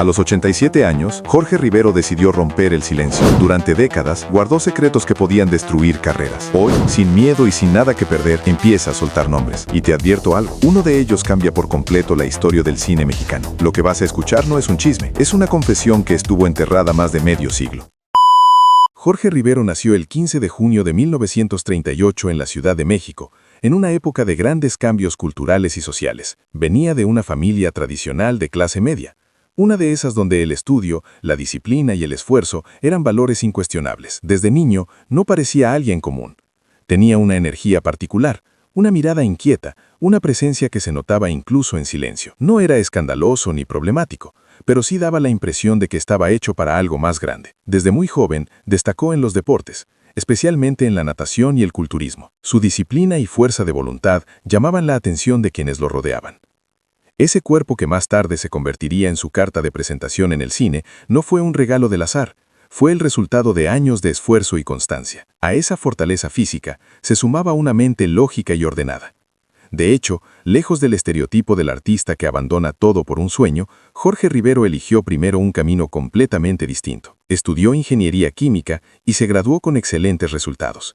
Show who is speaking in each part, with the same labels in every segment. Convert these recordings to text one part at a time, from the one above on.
Speaker 1: A los 87 años, Jorge Rivero decidió romper el silencio. Durante décadas, guardó secretos que podían destruir carreras. Hoy, sin miedo y sin nada que perder, empieza a soltar nombres. Y te advierto algo, uno de ellos cambia por completo la historia del cine mexicano. Lo que vas a escuchar no es un chisme, es una confesión que estuvo enterrada más de medio siglo. Jorge Rivero nació el 15 de junio de 1938 en la Ciudad de México, en una época de grandes cambios culturales y sociales. Venía de una familia tradicional de clase media. Una de esas donde el estudio, la disciplina y el esfuerzo eran valores incuestionables. Desde niño no parecía alguien común. Tenía una energía particular, una mirada inquieta, una presencia que se notaba incluso en silencio. No era escandaloso ni problemático, pero sí daba la impresión de que estaba hecho para algo más grande. Desde muy joven destacó en los deportes, especialmente en la natación y el culturismo. Su disciplina y fuerza de voluntad llamaban la atención de quienes lo rodeaban. Ese cuerpo que más tarde se convertiría en su carta de presentación en el cine no fue un regalo del azar, fue el resultado de años de esfuerzo y constancia. A esa fortaleza física se sumaba una mente lógica y ordenada. De hecho, lejos del estereotipo del artista que abandona todo por un sueño, Jorge Rivero eligió primero un camino completamente distinto. Estudió ingeniería química y se graduó con excelentes resultados.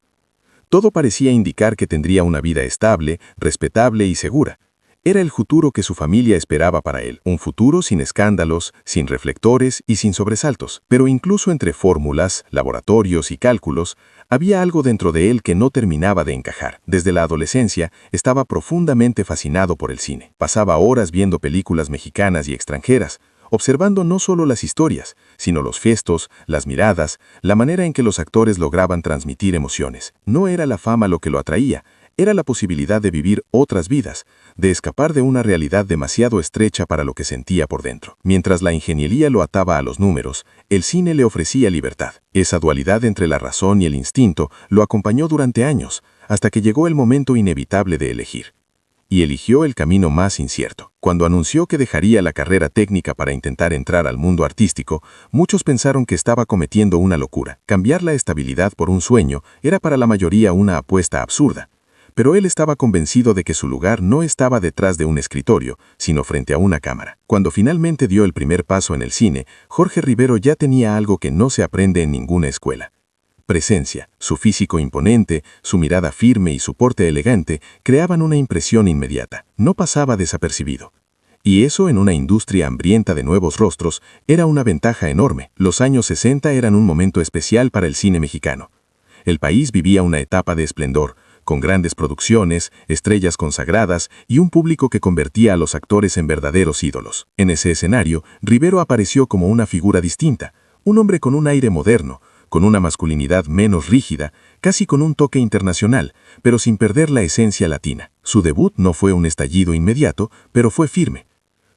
Speaker 1: Todo parecía indicar que tendría una vida estable, respetable y segura. Era el futuro que su familia esperaba para él, un futuro sin escándalos, sin reflectores y sin sobresaltos. Pero incluso entre fórmulas, laboratorios y cálculos, había algo dentro de él que no terminaba de encajar. Desde la adolescencia estaba profundamente fascinado por el cine. Pasaba horas viendo películas mexicanas y extranjeras, observando no solo las historias, sino los gestos, las miradas, la manera en que los actores lograban transmitir emociones. No era la fama lo que lo atraía, era la posibilidad de vivir otras vidas, de escapar de una realidad demasiado estrecha para lo que sentía por dentro. Mientras la ingeniería lo ataba a los números, el cine le ofrecía libertad. Esa dualidad entre la razón y el instinto lo acompañó durante años, hasta que llegó el momento inevitable de elegir. Y eligió el camino más incierto. Cuando anunció que dejaría la carrera técnica para intentar entrar al mundo artístico, muchos pensaron que estaba cometiendo una locura. Cambiar la estabilidad por un sueño era para la mayoría una apuesta absurda. Pero él estaba convencido de que su lugar no estaba detrás de un escritorio, sino frente a una cámara. Cuando finalmente dio el primer paso en el cine, Jorge Rivero ya tenía algo que no se aprende en ninguna escuela. Presencia, su físico imponente, su mirada firme y su porte elegante creaban una impresión inmediata. No pasaba desapercibido. Y eso en una industria hambrienta de nuevos rostros era una ventaja enorme. Los años 60 eran un momento especial para el cine mexicano. El país vivía una etapa de esplendor, con grandes producciones, estrellas consagradas y un público que convertía a los actores en verdaderos ídolos. En ese escenario, Rivero apareció como una figura distinta, un hombre con un aire moderno, con una masculinidad menos rígida, casi con un toque internacional, pero sin perder la esencia latina. Su debut no fue un estallido inmediato, pero fue firme.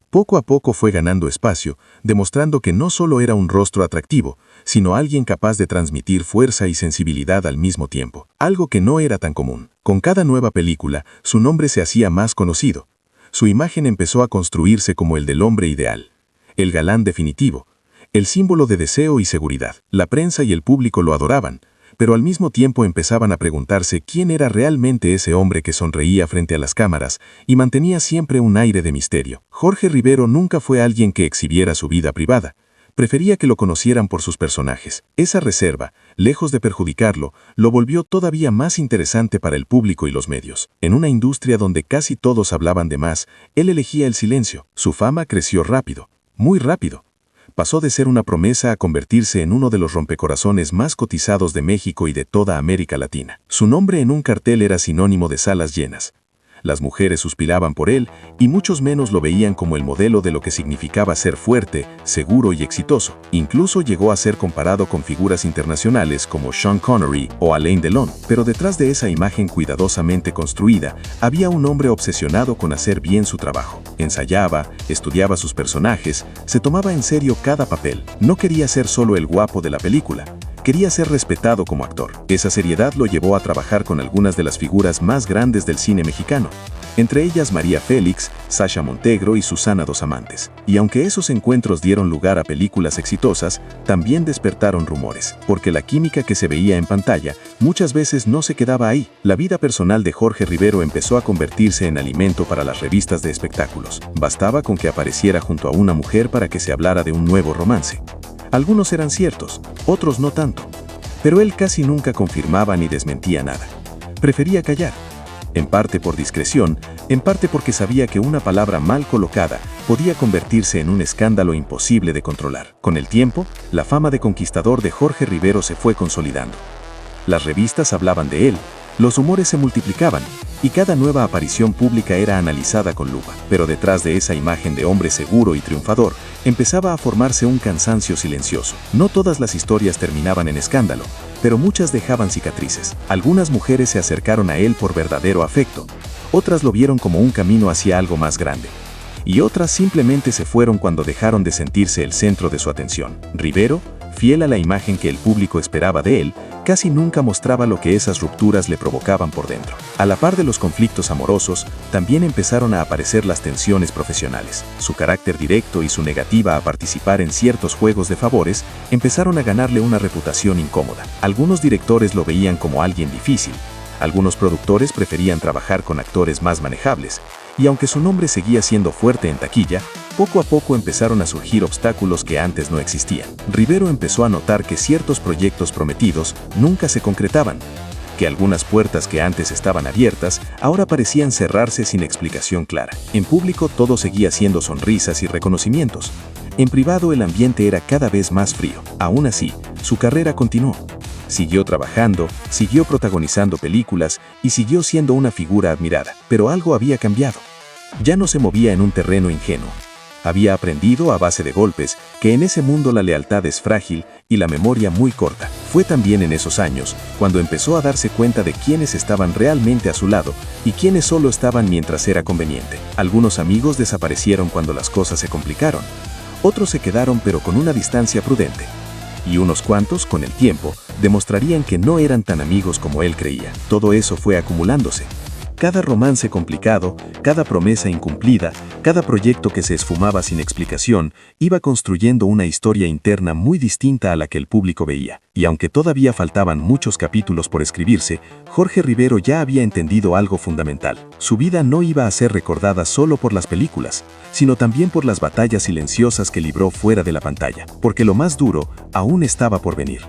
Speaker 1: Poco a poco fue ganando espacio, demostrando que no solo era un rostro atractivo, sino alguien capaz de transmitir fuerza y sensibilidad al mismo tiempo, algo que no era tan común. Con cada nueva película, su nombre se hacía más conocido. Su imagen empezó a construirse como el del hombre ideal, el galán definitivo, el símbolo de deseo y seguridad. La prensa y el público lo adoraban, pero al mismo tiempo empezaban a preguntarse quién era realmente ese hombre que sonreía frente a las cámaras y mantenía siempre un aire de misterio. Jorge Rivero nunca fue alguien que exhibiera su vida privada. Prefería que lo conocieran por sus personajes. Esa reserva, lejos de perjudicarlo, lo volvió todavía más interesante para el público y los medios. En una industria donde casi todos hablaban de más, él elegía el silencio. Su fama creció rápido, muy rápido. Pasó de ser una promesa a convertirse en uno de los rompecorazones más cotizados de México y de toda América Latina. Su nombre en un cartel era sinónimo de salas llenas. Las mujeres suspiraban por él y muchos menos lo veían como el modelo de lo que significaba ser fuerte, seguro y exitoso. Incluso llegó a ser comparado con figuras internacionales como Sean Connery o Alain Delon. Pero detrás de esa imagen cuidadosamente construida, había un hombre obsesionado con hacer bien su trabajo. Ensayaba, estudiaba sus personajes, se tomaba en serio cada papel. No quería ser solo el guapo de la película.
Speaker 2: Quería ser respetado como actor. Esa seriedad lo llevó a trabajar con algunas de las figuras más grandes del cine mexicano, entre ellas María Félix, Sasha Montenegro y Susana Dos Amantes. Y aunque esos encuentros dieron lugar a películas exitosas, también despertaron rumores, porque la química que se veía en pantalla muchas veces no se quedaba ahí. La vida personal de Jorge Rivero empezó a convertirse en alimento para las revistas de espectáculos. Bastaba con que apareciera junto a una mujer para que se hablara de un nuevo romance. Algunos eran ciertos, otros no tanto, pero él casi nunca confirmaba ni desmentía nada. Prefería callar. En parte por discreción, en parte porque sabía que una palabra mal colocada podía convertirse en un escándalo imposible de controlar. Con el tiempo, la fama de conquistador de Jorge Rivero se fue consolidando. Las revistas hablaban de él, los rumores se multiplicaban, y cada nueva aparición pública era analizada con lupa. Pero detrás de esa imagen de hombre seguro y triunfador, empezaba a formarse un cansancio silencioso. No todas las historias terminaban en escándalo, pero muchas dejaban cicatrices. Algunas mujeres se acercaron a él por verdadero afecto, otras lo vieron como un camino hacia algo más grande, y otras simplemente se fueron cuando dejaron de sentirse el centro de su atención. Rivero, fiel a la imagen que el público esperaba de él, casi nunca mostraba lo que esas rupturas le provocaban por dentro. A la par de los conflictos amorosos, también empezaron a aparecer las tensiones profesionales. Su carácter directo y su negativa a participar en ciertos juegos de favores empezaron a ganarle una reputación incómoda. Algunos directores lo veían como alguien difícil, algunos productores preferían trabajar con actores más manejables, y aunque su nombre seguía siendo fuerte en taquilla, poco a poco empezaron a surgir obstáculos que antes no existían. Rivero empezó a notar que ciertos proyectos prometidos nunca se concretaban, que algunas puertas que antes estaban abiertas ahora parecían cerrarse sin explicación clara. En público todo seguía siendo sonrisas y reconocimientos. En privado el ambiente era cada vez más frío. Aún así, su carrera continuó. Siguió trabajando, siguió protagonizando películas y siguió siendo una figura admirada. Pero algo había cambiado. Ya no se movía en un terreno ingenuo. Había aprendido a base de golpes que en ese mundo la lealtad es frágil y la memoria muy corta. Fue también en esos años cuando empezó a darse cuenta de quiénes estaban realmente a su lado y quiénes solo estaban mientras era conveniente. Algunos amigos desaparecieron cuando las cosas se complicaron. Otros se quedaron pero con una distancia prudente. Y unos cuantos, con el tiempo, demostrarían que no eran tan amigos como él creía. Todo eso fue acumulándose. Cada romance complicado, cada promesa incumplida, cada proyecto que se esfumaba sin explicación, iba construyendo una historia interna muy distinta a la que el público veía. Y aunque todavía faltaban muchos capítulos por escribirse, Jorge Rivero ya había entendido algo fundamental. Su vida no iba a ser recordada solo por las películas, sino también por las batallas silenciosas que libró fuera de la pantalla, porque lo más duro aún estaba por venir.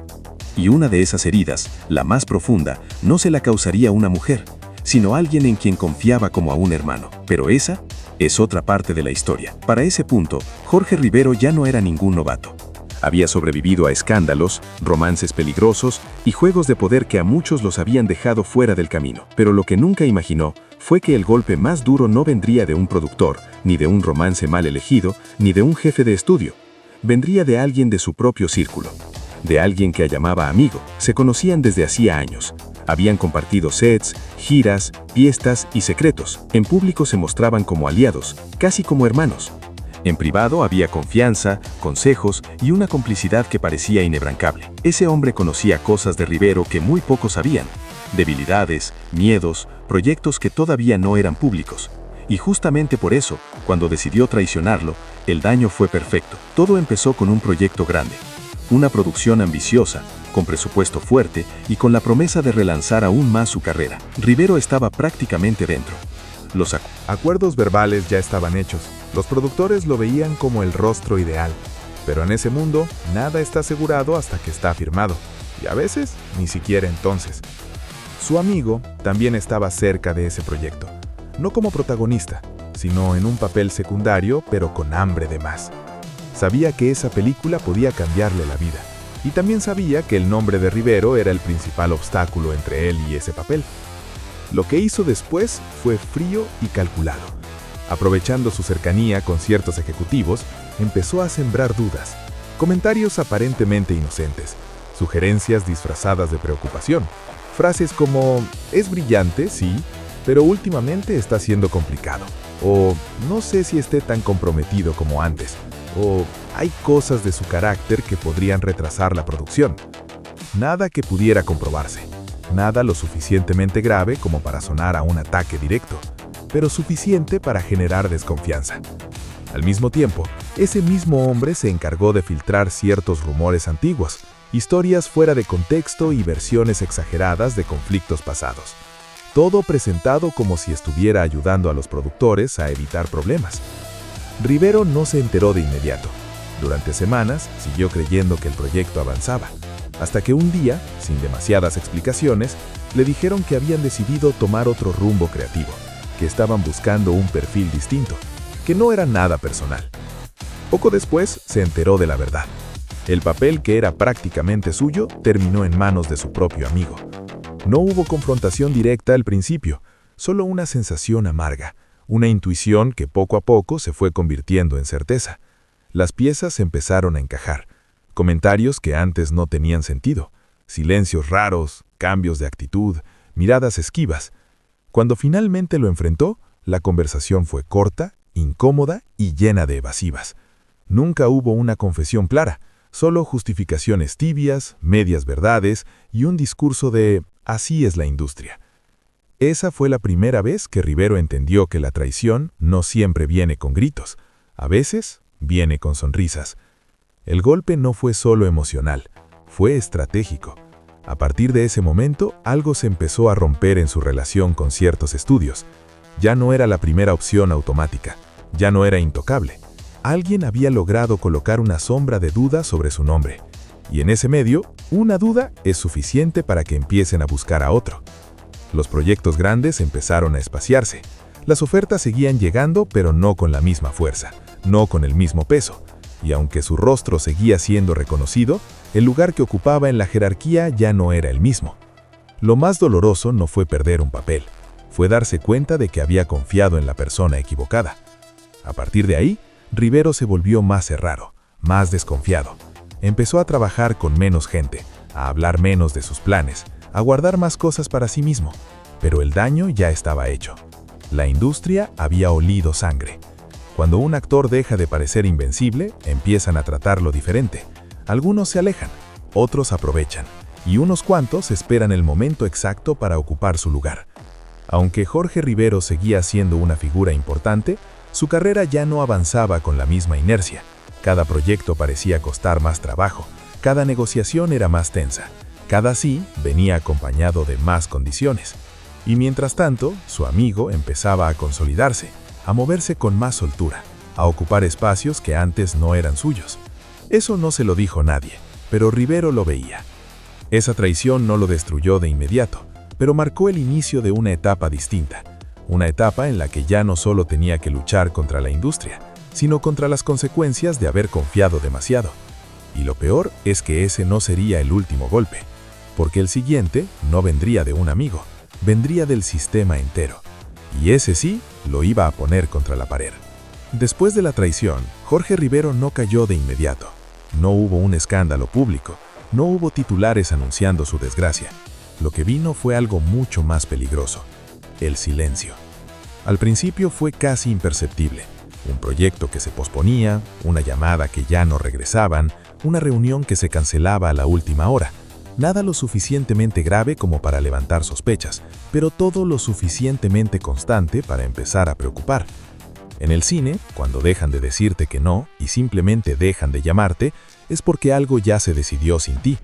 Speaker 2: Y una de esas heridas, la más profunda, no se la causaría una mujer, sino alguien en quien confiaba como a un hermano. Pero esa es otra parte de la historia. Para ese punto, Jorge Rivero ya no era ningún novato. Había sobrevivido a escándalos, romances peligrosos y juegos de poder que a muchos los habían dejado fuera del camino. Pero lo que nunca imaginó fue que el golpe más duro no vendría de un productor, ni de un romance mal elegido, ni de un jefe de estudio. Vendría de alguien de su propio círculo, de alguien que llamaba amigo. Se conocían desde hacía años. Habían compartido sets, giras, fiestas y secretos. En público se mostraban como aliados, casi como hermanos. En privado había confianza, consejos y una complicidad que parecía inebrancable. Ese hombre conocía cosas de Rivero que muy pocos sabían. Debilidades, miedos, proyectos que todavía no eran públicos. Y justamente por eso, cuando decidió traicionarlo, el daño fue perfecto. Todo empezó con un proyecto grande. Una producción ambiciosa, con presupuesto fuerte y con la promesa de relanzar aún más su carrera. Rivero estaba prácticamente dentro. Los
Speaker 3: acuerdos verbales ya estaban hechos. Los productores lo veían como el rostro ideal. Pero en ese mundo, nada está asegurado hasta que está firmado. Y a veces, ni siquiera entonces. Su amigo también estaba cerca de ese proyecto. No como protagonista, sino en un papel secundario, pero con hambre de más. Sabía que esa película podía cambiarle la vida. Y también sabía que el nombre de Rivero era el principal obstáculo entre él y ese papel. Lo que hizo después fue frío y calculado. Aprovechando su cercanía con ciertos ejecutivos, empezó a sembrar dudas, comentarios aparentemente inocentes, sugerencias disfrazadas de preocupación, frases como «es brillante, sí, pero últimamente está siendo complicado», o «no sé si esté tan comprometido como antes», o «hay cosas de su carácter que podrían retrasar la producción». Nada que pudiera comprobarse. Nada lo suficientemente grave como para sonar a un ataque directo, pero suficiente para generar desconfianza. Al mismo tiempo, ese mismo hombre se encargó de filtrar ciertos rumores antiguos, historias fuera de contexto y versiones exageradas de conflictos pasados. Todo presentado como si estuviera ayudando a los productores a evitar problemas. Rivero no se enteró de inmediato. Durante semanas siguió creyendo que el proyecto avanzaba, hasta que un día, sin demasiadas explicaciones, le dijeron que habían decidido tomar otro rumbo creativo, que estaban buscando un perfil distinto, que no era nada personal. Poco después se enteró de la verdad. El papel que era prácticamente suyo terminó en manos de su propio amigo. No hubo confrontación directa al principio, solo una sensación amarga, una intuición que poco a poco se fue convirtiendo en certeza. Las piezas empezaron a encajar. Comentarios que antes no tenían sentido, silencios raros, cambios de actitud, miradas esquivas. Cuando finalmente lo enfrentó, la conversación fue corta, incómoda y llena de evasivas. Nunca hubo una confesión clara, solo justificaciones tibias, medias verdades y un discurso de «así es la industria». Esa fue la primera vez que Rivero entendió que la traición no siempre viene con gritos, a veces viene con sonrisas. El golpe no fue solo emocional, fue estratégico. A partir de ese momento, algo se empezó a romper en su relación con ciertos estudios. Ya no era la primera opción automática, ya no era intocable. Alguien había logrado colocar una sombra de duda sobre su nombre. Y en ese medio, una duda es suficiente para que empiecen a buscar a otro. Los proyectos grandes empezaron a espaciarse. Las ofertas seguían llegando, pero no con la misma fuerza, no con el mismo peso. Y aunque su rostro seguía siendo reconocido, el lugar que ocupaba en la jerarquía ya no era el mismo. Lo más doloroso no fue perder un papel, fue darse cuenta de que había confiado en la persona equivocada. A partir de ahí, Rivero se volvió más cerrado, más desconfiado. Empezó a trabajar con menos gente, a hablar menos de sus planes, a guardar más cosas para sí mismo. Pero el daño ya estaba hecho. La industria había olido sangre. Cuando un actor deja de parecer invencible, empiezan a tratarlo diferente. Algunos se alejan, otros aprovechan, y unos cuantos esperan el momento exacto para ocupar su lugar. Aunque Jorge Rivero seguía siendo una figura importante, su carrera ya no avanzaba con la misma inercia. Cada proyecto parecía costar más trabajo, cada negociación era más tensa, cada sí venía acompañado de más condiciones. Y mientras tanto, su amigo empezaba a consolidarse, a moverse con más soltura, a ocupar espacios que antes no eran suyos. Eso no se lo dijo nadie, pero Rivero lo veía. Esa traición no lo destruyó de inmediato, pero marcó el inicio de una etapa distinta. Una etapa en la que ya no solo tenía que luchar contra la industria, sino contra las consecuencias de haber confiado demasiado. Y lo peor es que ese no sería el último golpe, porque el siguiente no vendría de un amigo, vendría del sistema entero. Y ese sí lo iba a poner contra la pared. Después de la traición, Jorge Rivero no cayó de inmediato. No hubo un escándalo público, no hubo titulares anunciando su desgracia. Lo que vino fue algo mucho más peligroso: el silencio. Al principio fue casi imperceptible. Un proyecto que se posponía, una llamada que ya no regresaban, una reunión que se cancelaba a la última hora. Nada lo suficientemente grave como para levantar sospechas, pero todo lo suficientemente constante para empezar a preocupar. En el cine, cuando dejan de decirte que no y simplemente dejan de llamarte, es porque algo ya se decidió sin ti.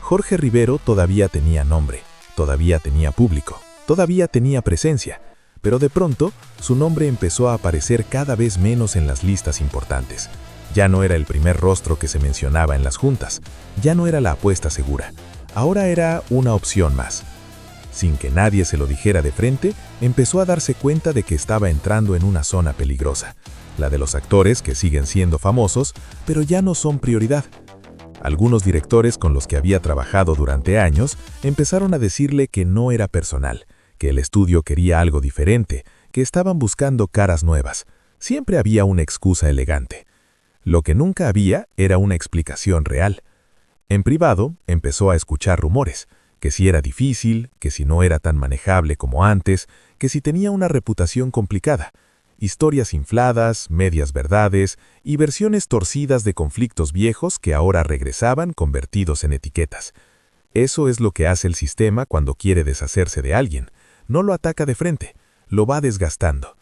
Speaker 3: Jorge Rivero todavía tenía nombre, todavía tenía público, todavía tenía presencia, pero de pronto su nombre empezó a aparecer cada vez menos en las listas importantes. Ya no era el primer rostro que se mencionaba en las juntas, ya no era la apuesta segura, ahora era una opción más. Sin que nadie se lo dijera de frente, empezó a darse cuenta de que estaba entrando en una zona peligrosa, la de los actores que siguen siendo famosos, pero ya no son prioridad. Algunos directores con los que había trabajado durante años empezaron a decirle que no era personal, que el estudio quería algo diferente, que estaban buscando caras nuevas. Siempre había una excusa elegante. Lo que nunca había era una explicación real. En privado, empezó a escuchar rumores, que si era difícil, que si no era tan manejable como antes, que si tenía una reputación complicada. Historias infladas, medias verdades y versiones torcidas de conflictos viejos que ahora regresaban convertidos en etiquetas. Eso es lo que hace el sistema cuando quiere deshacerse de alguien. No lo ataca de frente, lo va desgastando.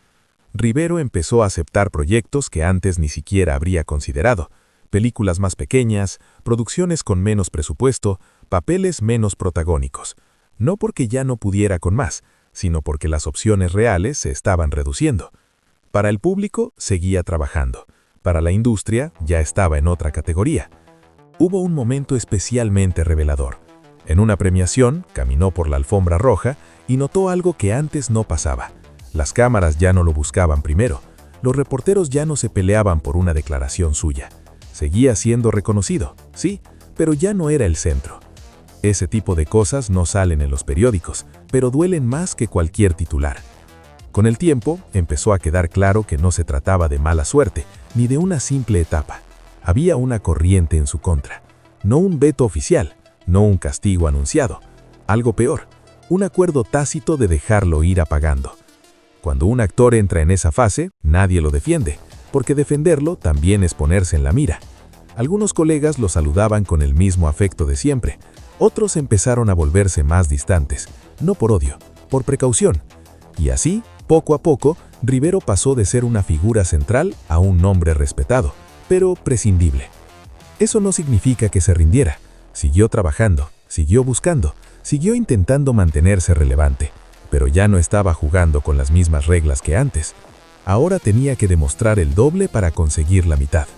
Speaker 3: Rivero empezó a aceptar proyectos que antes ni siquiera habría considerado. Películas más pequeñas, producciones con menos presupuesto, papeles menos protagónicos. No porque ya no pudiera con más, sino porque las opciones reales se estaban reduciendo. Para el público, seguía trabajando. Para la industria, ya estaba en otra categoría. Hubo un momento especialmente revelador. En una premiación, caminó por la alfombra roja y notó algo que antes no pasaba. Las cámaras ya no lo buscaban primero. Los reporteros ya no se peleaban por una declaración suya. Seguía siendo reconocido, sí, pero ya no era el centro. Ese tipo de cosas no salen en los periódicos, pero duelen más que cualquier titular. Con el tiempo, empezó a quedar claro que no se trataba de mala suerte, ni de una simple etapa. Había una corriente en su contra. No un veto oficial, no un castigo anunciado. Algo peor, un acuerdo tácito de dejarlo ir apagando. Cuando un actor entra en esa fase, nadie lo defiende, porque defenderlo también es ponerse en la mira. Algunos colegas lo saludaban con el mismo afecto de siempre. Otros empezaron a volverse más distantes, no por odio, por precaución. Y así, poco a poco, Rivero pasó de ser una figura central a un nombre respetado, pero prescindible. Eso no significa que se rindiera. Siguió trabajando, siguió buscando, siguió intentando mantenerse relevante, pero ya no estaba jugando con las mismas reglas que antes. Ahora tenía que demostrar el doble para conseguir la mitad.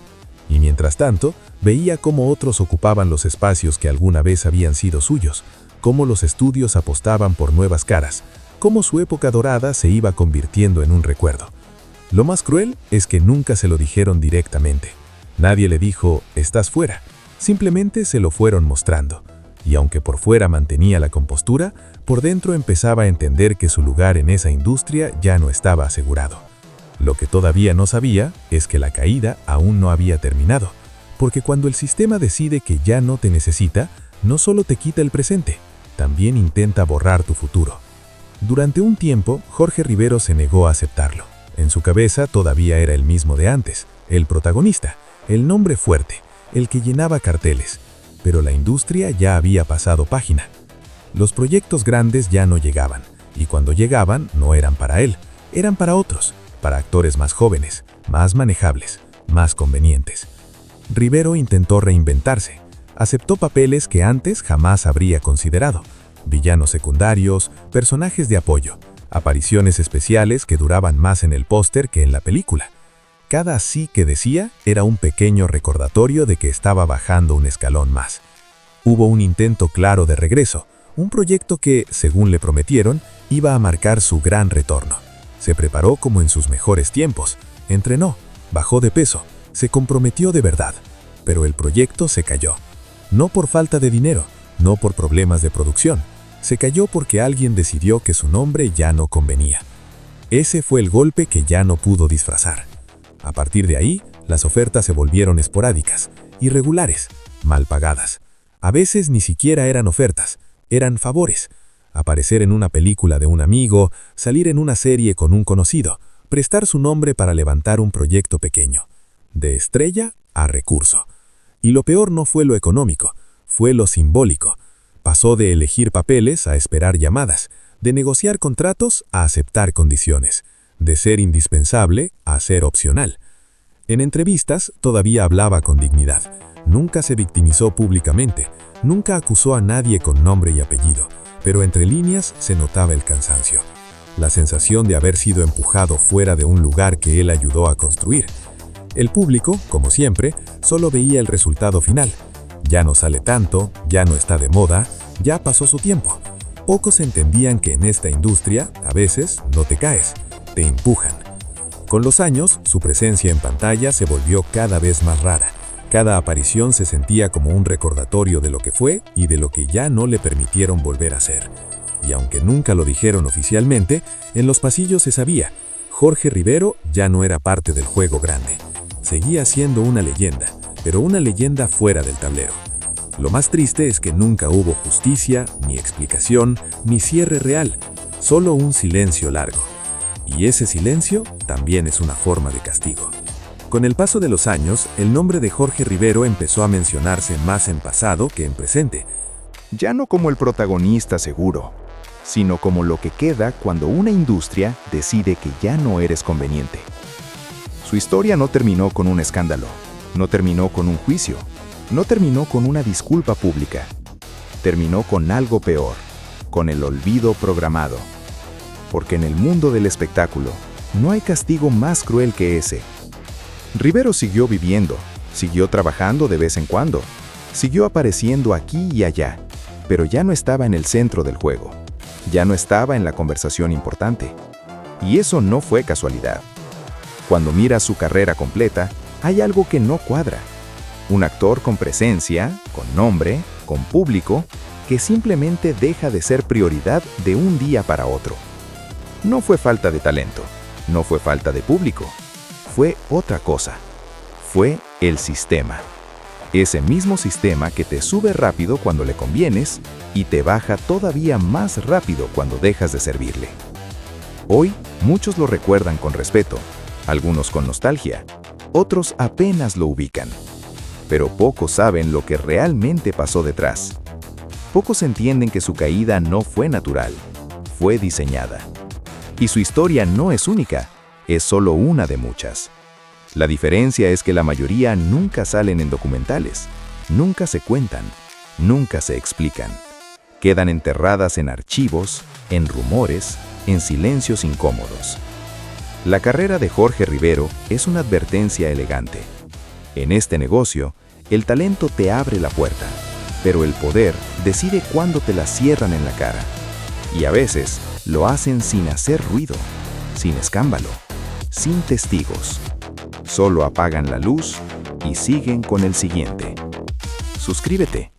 Speaker 3: Y mientras tanto, veía cómo otros ocupaban los espacios que alguna vez habían sido suyos, cómo los estudios apostaban por nuevas caras, cómo su época dorada se iba convirtiendo en un recuerdo. Lo más cruel es que nunca se lo dijeron directamente. Nadie le dijo, estás fuera. Simplemente se lo fueron mostrando. Y aunque por fuera mantenía la compostura, por dentro empezaba a entender que su lugar en esa industria ya no estaba asegurado. Lo que todavía no sabía es que la caída aún no había terminado, porque cuando el sistema decide que ya no te necesita, no solo te quita el presente, también intenta borrar tu futuro. Durante un tiempo, Jorge Rivero se negó a aceptarlo. En su cabeza todavía era el mismo de antes, el protagonista, el nombre fuerte, el que llenaba carteles. Pero la industria ya había pasado página. Los proyectos grandes ya no llegaban, y cuando llegaban no eran para él, eran para otros, para actores más jóvenes, más manejables, más convenientes. Rivero intentó reinventarse, aceptó papeles que antes jamás habría considerado, villanos secundarios, personajes de apoyo, apariciones especiales que duraban más en el póster que en la película. Cada sí que decía era un pequeño recordatorio de que estaba bajando un escalón más. Hubo un intento claro de regreso, un proyecto que, según le prometieron, iba a marcar su gran retorno. Se preparó como en sus mejores tiempos, entrenó, bajó de peso, se comprometió de verdad, pero el proyecto se cayó. No por falta de dinero, no por problemas de producción, se cayó porque alguien decidió que su nombre ya no convenía. Ese fue el golpe que ya no pudo disfrazar. A partir de ahí, las ofertas se volvieron esporádicas, irregulares, mal pagadas. A veces ni siquiera eran ofertas, eran favores. Aparecer en una película de un amigo, salir en una serie con un conocido, prestar su nombre para levantar un proyecto pequeño. De estrella a recurso. Y lo peor no fue lo económico, fue lo simbólico. Pasó de elegir papeles a esperar llamadas, de negociar contratos a aceptar condiciones, de ser indispensable a ser opcional. En entrevistas todavía hablaba con dignidad, nunca se victimizó públicamente, nunca acusó a nadie con nombre y apellido, pero entre líneas se notaba el cansancio, la sensación de haber sido empujado fuera de un lugar que él ayudó a construir. El público, como siempre, solo veía el resultado final. Ya no sale tanto, ya no está de moda, ya pasó su tiempo. Pocos entendían que en esta industria, a veces, no te caes, te empujan. Con los años, su presencia en pantalla se volvió cada vez más rara. Cada aparición se sentía como un recordatorio de lo que fue y de lo que ya no le permitieron volver a ser. Y aunque nunca lo dijeron oficialmente, en los pasillos se sabía, Jorge Rivero ya no era parte del juego grande. Seguía siendo una leyenda, pero una leyenda fuera del tablero. Lo más triste es que nunca hubo justicia, ni explicación, ni cierre real, solo un silencio largo. Y ese silencio también es una forma de castigo. Con el paso de los años, el nombre de Jorge Rivero empezó a mencionarse más en pasado que en presente.
Speaker 4: ya no como el protagonista seguro, sino como lo que queda cuando una industria decide que ya no eres conveniente. Su historia no terminó con un escándalo, no terminó con un juicio, no terminó con una disculpa pública. Terminó con algo peor, con el olvido programado. Porque en el mundo del espectáculo no hay castigo más cruel que ese. Rivero siguió viviendo, siguió trabajando de vez en cuando, siguió apareciendo aquí y allá, pero ya no estaba en el centro del juego, ya no estaba en la conversación importante. Y eso no fue casualidad. Cuando miras su carrera completa, hay algo que no cuadra. Un actor con presencia, con nombre, con público, que simplemente deja de ser prioridad de un día para otro. No fue falta de talento, no fue falta de público, fue otra cosa. Fue el sistema. Ese mismo sistema que te sube rápido cuando le convienes y te baja todavía más rápido cuando dejas de servirle. Hoy, muchos lo recuerdan con respeto, algunos con nostalgia, otros apenas lo ubican. Pero pocos saben lo que realmente pasó detrás. Pocos entienden que su caída no fue natural, fue diseñada. Y su historia no es única, es solo una de muchas. La diferencia es que la mayoría nunca salen en documentales, nunca se cuentan, nunca se explican. Quedan enterradas en archivos, en rumores, en silencios incómodos. La carrera de Jorge Rivero es una advertencia elegante. En este negocio, el talento te abre la puerta, pero el poder decide cuándo te la cierran en la cara. Y a veces lo hacen sin hacer ruido, sin escándalo, sin testigos. Solo apagan la luz y siguen con el siguiente. Suscríbete.